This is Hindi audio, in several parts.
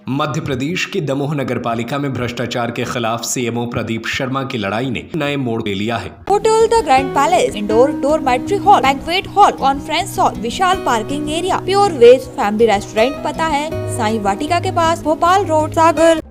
मध्य प्रदेश की दमोह नगरपालिका में भ्रष्टाचार के खिलाफ सीएमओ प्रदीप शर्मा की लड़ाई ने नए मोड़ ले लिया है। Hotel the grand palace, indoor dormitory hall, banquet hall, conference hall, विशाल parking area, pure veg family restaurant. पता है साईं वाटिका के पास, भोपाल रोड, सागर।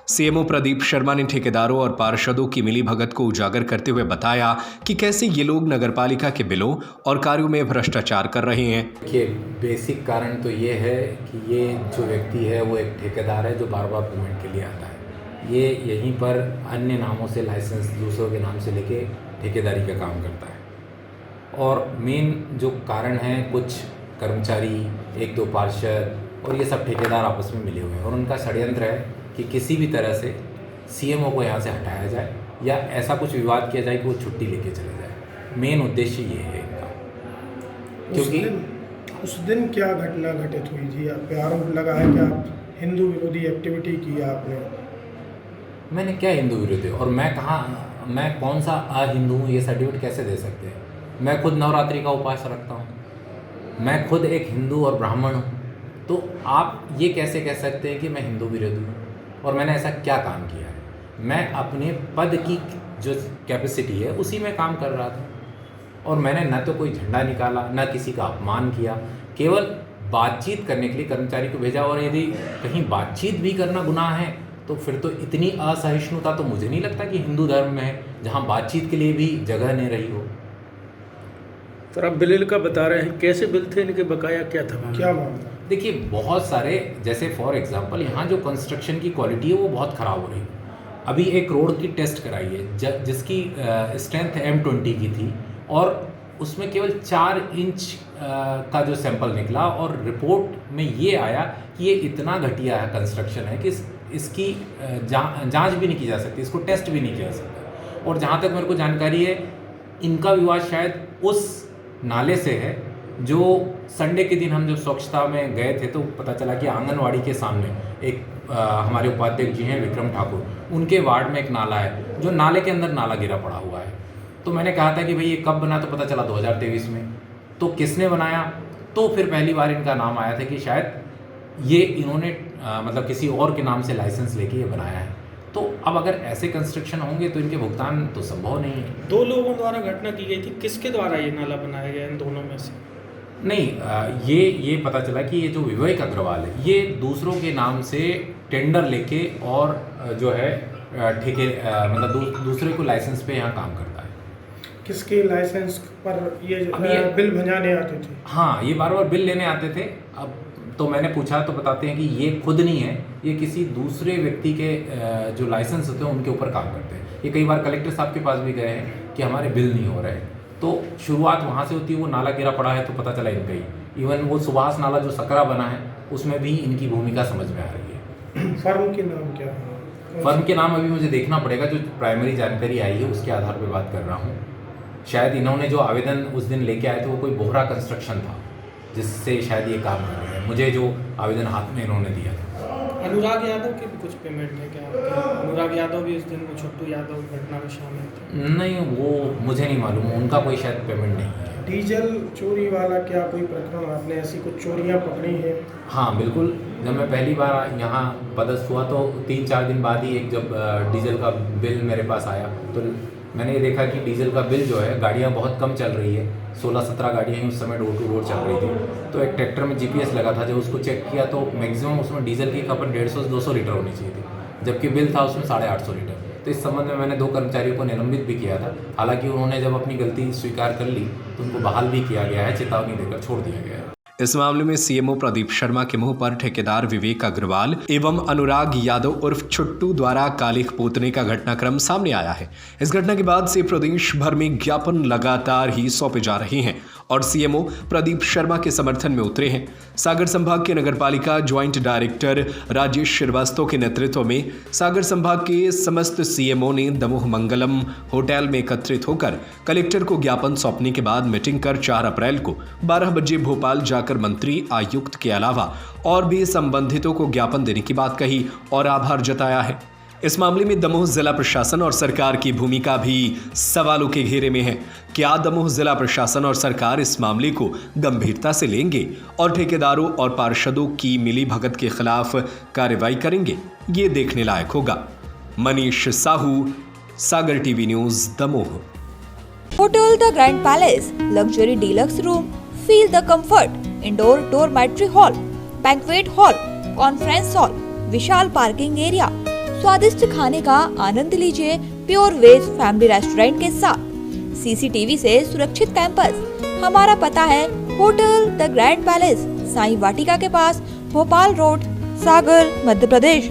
सीएमओ प्रदीप शर्मा ने ठेकेदारों और पार्षदों की मिलीभगत को उजागर करते हुए बताया कि कैसे ये लोग नगरपालिका के बिलों और कार्यों में भ्रष्टाचार कर रहे हैं। देखिए, बेसिक कारण तो ये है कि ये जो व्यक्ति है वो एक ठेकेदार है जो बार बार पेमेंट के लिए आता है। ये यहीं पर अन्य नामों से लाइसेंस दूसरों के नाम से लेके ठेकेदारी का काम करता है। और मेन जो कारण है, कुछ कर्मचारी, एक दो पार्षद और ये सब ठेकेदार आपस में मिले हुए हैं और उनका षड्यंत्र है कि किसी भी तरह से सीएमओ को यहाँ से हटाया जाए या ऐसा कुछ विवाद किया जाए कि वो छुट्टी लेके चले जाए। मेन उद्देश्य ये है इनका। क्योंकि उस दिन क्या घटना घटित हुई थी? आप पे आरोप लगा है कि आप हिंदू विरोधी एक्टिविटी की आपने। मैंने क्या हिंदू विरोधी, और मैं कौन सा अहिंदू हूँ ये सर्टिफिकेट कैसे दे सकते हैं? मैं खुद नवरात्रि का उपवास रखता हूँ, मैं खुद एक हिंदू और ब्राह्मण हूँ, तो आप ये कैसे कह सकते हैं कि मैं हिंदू विरोधी हूँ? और मैंने ऐसा क्या काम किया है? मैं अपने पद की जो कैपेसिटी है उसी में काम कर रहा था और मैंने न तो कोई झंडा निकाला, न किसी का अपमान किया, केवल बातचीत करने के लिए कर्मचारी को भेजा। और यदि कहीं बातचीत भी करना गुनाह है तो फिर तो इतनी असहिष्णुता तो मुझे नहीं लगता कि हिंदू धर्म में है जहाँ बातचीत के लिए भी जगह नहीं रही हो। सर, आप बिल का बता रहे हैं, कैसे बिल थे, इनके बकाया क्या था? क्या मामला? देखिए, बहुत सारे, जैसे फॉर एग्जांपल यहाँ जो कंस्ट्रक्शन की क्वालिटी है वो बहुत ख़राब हो रही है। अभी एक रोड की टेस्ट कराई है जिसकी स्ट्रेंथ M20 की थी और उसमें केवल 4 इंच का जो सैंपल निकला और रिपोर्ट में ये आया कि ये इतना घटिया है कंस्ट्रक्शन है कि इसकी जांच भी नहीं की जा सकती, इसको टेस्ट भी नहीं किया जा सकता। और जहाँ तक मेरे को जानकारी है, इनका विवाद शायद उस नाले से है जो संडे के दिन हम जब स्वच्छता में गए थे तो पता चला कि आंगनवाड़ी के सामने एक हमारे उपाध्यक्ष जी हैं विक्रम ठाकुर, उनके वार्ड में एक नाला है जो नाले के अंदर नाला गिरा पड़ा हुआ है। तो मैंने कहा था कि भाई ये कब बना, तो पता चला 2023 में। तो किसने बनाया? तो फिर पहली बार इनका नाम आया था कि शायद ये इन्होंने मतलब किसी और के नाम से लाइसेंस लेके ये बनाया है। तो अब अगर ऐसे कंस्ट्रक्शन होंगे तो इनके भुगतान तो संभव नहीं है। 2 लोगों द्वारा घटना की गई थी, किसके द्वारा ये नाला बनाया गया इन दोनों में से? नहीं, ये पता चला कि ये जो विवेक अग्रवाल है ये दूसरों के नाम से टेंडर लेके और जो है ठेके मतलब दूसरे को लाइसेंस पे यहाँ काम करता है। किसके लाइसेंस पर ये बिल भंजाने आते थे? हाँ, ये बार बार बिल लेने आते थे। अब तो मैंने पूछा तो बताते हैं कि ये खुद नहीं है, ये किसी दूसरे व्यक्ति के जो लाइसेंस होते हैं उनके ऊपर काम करते हैं। ये कई बार कलेक्टर साहब के पास भी गए हैं कि हमारे बिल नहीं हो रहे। तो शुरुआत वहाँ से होती है, वो नाला गिरा पड़ा है तो पता चला इनका ही। इवन वो सुभाष नाला जो सकरा बना है उसमें भी इनकी भूमिका समझ में आ रही है। फर्म के नाम क्या है? फर्म के नाम अभी मुझे देखना पड़ेगा, जो प्राइमरी जानकारी आई है उसके आधार पर बात कर रहा हूँ। शायद इन्होंने जो आवेदन उस दिन लेके आए थे वो कोई बोहरा कंस्ट्रक्शन था जिससे शायद ये काम कर रहे हैं, मुझे जो आवेदन हाथ में इन्होंने दिया था। अनुराग यादव की भी कुछ पेमेंट है क्या? अनुराग यादव भी इस दिन वो छोटू यादव घटना में शामिल थे? नहीं, वो मुझे नहीं मालूम, उनका कोई शायद पेमेंट नहीं है। डीजल चोरी वाला क्या कोई प्रकरण आपने ऐसी कुछ चोरियां पकड़ी हैं? हाँ बिल्कुल, जब मैं पहली बार यहाँ पदस्थ हुआ तो 3-4 दिन बाद ही एक जब डीजल का बिल मेरे पास आया तो मैंने ये देखा कि डीजल का बिल जो है, गाड़ियाँ बहुत कम चल रही है, 16-17 गाड़ियाँ ही उस समय डोर टू डोर चल रही थी। तो एक ट्रैक्टर में GPS लगा था, जब उसको चेक किया तो मैक्सिमम उसमें डीजल की खपत 150 से 200 लीटर होनी चाहिए थी, जबकि बिल था उसमें 850 लीटर। तो इस संबंध में मैंने 2 कर्मचारियों को निलंबित भी किया था। हालांकि उन्होंने जब अपनी गलती स्वीकार कर ली तो उनको बहाल भी किया गया है, चेतावनी देकर छोड़ दिया गया है। इस मामले में सीएमओ प्रदीप शर्मा के मुंह पर ठेकेदार विवेक अग्रवाल एवं अनुराग यादव उर्फ छुट्टू द्वारा कालिख पोतने का घटनाक्रम सामने आया है। इस घटना के बाद से प्रदेश भर में ज्ञापन लगातार ही सौंपे जा रहे हैं और सीएमओ प्रदीप शर्मा के समर्थन में उतरे हैं। सागर संभाग के नगरपालिका ज्वाइंट डायरेक्टर राजेश श्रीवास्तव के नेतृत्व में सागर संभाग के समस्त सीएमओ ने दमोह मंगलम होटल में एकत्रित होकर कलेक्टर को ज्ञापन सौंपने के बाद मीटिंग कर 4 अप्रैल को 12 बजे भोपाल जाकर मंत्री, आयुक्त के अलावा और भी संबंधितों को ज्ञापन देने की बात कही और आभार जताया है। इस मामले में दमोह जिला प्रशासन और सरकार की भूमिका भी सवालों के घेरे में है। क्या दमोह जिला प्रशासन और सरकार इस मामले को गंभीरता से लेंगे और ठेकेदारों और पार्षदों की मिलीभगत के खिलाफ कार्रवाई करेंगे? ये देखने लायक होगा। Manish Sahu, Sagar TV news, Damoh. Hotel The Grand Palace, luxury deluxe room, feel the comfort, indoor dormitory hall, banquet hall, conference hall, Vishal parking area, स्वादिष्ट खाने का आनंद लीजिए प्योर वेज फैमिली रेस्टोरेंट के साथ, सीसीटीवी से सुरक्षित कैंपस। हमारा पता है hotel the grand palace, Sai Vatika के पास, भोपाल रोड, सागर, मध्य प्रदेश।